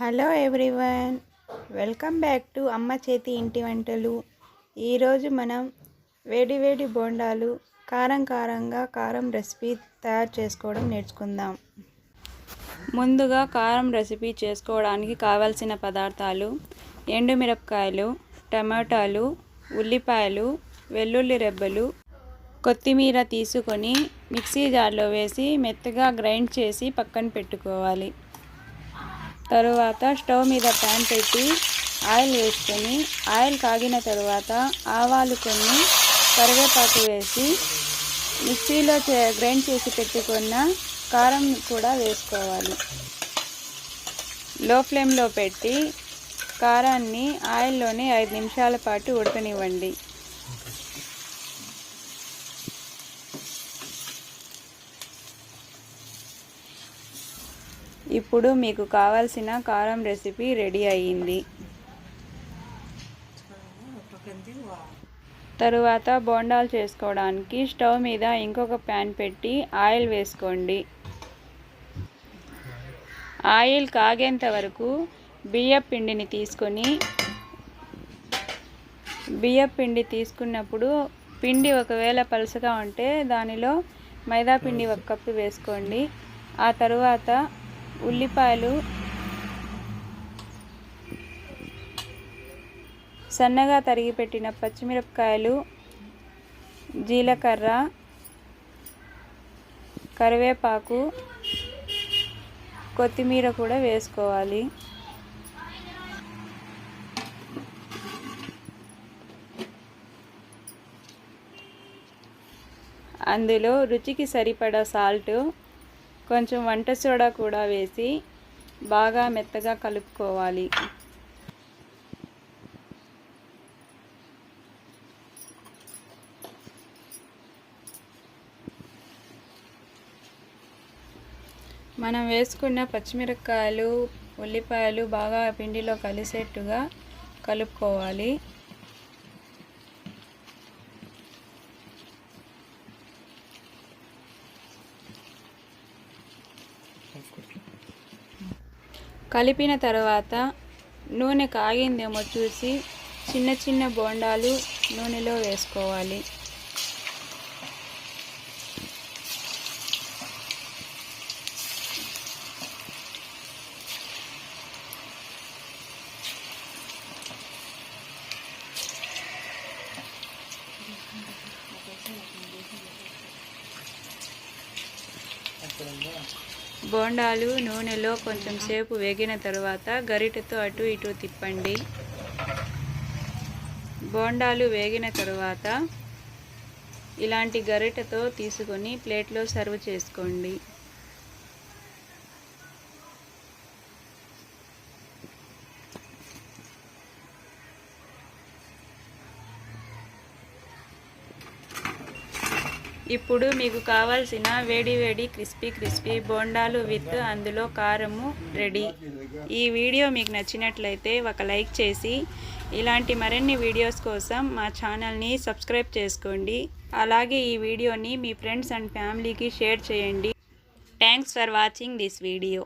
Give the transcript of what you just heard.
Hello everyone, welcome back to అమ్మ చేతి ఇంటి వంటలు. ఈరోజు మనం వేడి బోండాలు కారం రెసిపీ తయారు చేసుకోవడం నేర్చుకుందాం. ముందుగా కారం రెసిపీ చేసుకోవడానికి కావాల్సిన పదార్థాలు: ఎండుమిరపకాయలు, టమాటాలు, ఉల్లిపాయలు, వెల్లుల్లి రెబ్బలు, కొత్తిమీర తీసుకొని మిక్సీ జార్లో వేసి మెత్తగా గ్రైండ్ చేసి పక్కన పెట్టుకోవాలి. తరువాత స్టవ్ మీద ప్యాన్ పెట్టి ఆయిల్ వేసుకొని ఆయిల్ కాగిన తరువాత ఆవాలు కొన్ని, కరివేపాకు వేసి మిక్సీలో గ్రైండ్ చేసి పెట్టుకున్న కారం కూడా వేసుకోవాలి. లో ఫ్లేమ్లో పెట్టి కారాన్ని ఆయిల్లోనే 5 నిమిషాల పాటు ఉడకనివ్వండి. ఇప్పుడు మీకు కావాల్సిన కారం రెసిపీ రెడీ అయ్యింది. తరువాత బోండాలు చేసుకోవడానికి స్టవ్ మీద ఇంకొక ప్యాన్ పెట్టి ఆయిల్ వేసుకోండి. ఆయిల్ కాగేంత వరకు బియ్యపు పిండి తీసుకున్నప్పుడు పిండి ఒకవేళ పలుచగా ఉంటే దానిలో మైదా పిండి 1 కప్పు వేసుకోండి. ఆ తరువాత ఉల్లిపాయలు, సన్నగా తరిగి పెట్టిన పచ్చిమిరపకాయలు, జీలకర్ర, కరివేపాకు, కొత్తిమీర కూడా వేసుకోవాలి. అందులో రుచికి సరిపడా సాల్ట్, కొంచెం వంట సోడా కూడా వేసి బాగా మెత్తగా కలుపుకోవాలి. మనం వేసుకున్న పచ్చిమిరపకాయలు, ఉల్లిపాయలు బాగా పిండిలో కలిసేట్టుగా కలుపుకోవాలి. కలిపిన తర్వాత నూనె కాగిందేమో చూసి చిన్న బోండాలు నూనెలో వేసుకోవాలి. బోండాలు నూనెలో కొంచెం సేపు వేగిన తర్వాత గరిటెతో అటు ఇటు తిప్పండి. బోండాలు వేగిన తర్వాత ఇలాంటి గరిటెతో తీసుకొని ప్లేట్లో సర్వ్ చేసుకోండి. ఇప్పుడు మీకు కావాల్సిన వేడి క్రిస్పీ బోండాలు విత్ అందులో కారము రెడీ. ఈ వీడియో మీకు నచ్చినట్లయితే ఒక లైక్ చేసి ఇలాంటి మరిన్ని వీడియోస్ కోసం మా ఛానల్ని సబ్స్క్రైబ్ చేసుకోండి. అలాగే ఈ వీడియోని మీ ఫ్రెండ్స్ అండ్ ఫ్యామిలీకి షేర్ చేయండి. Thanks for watching this video.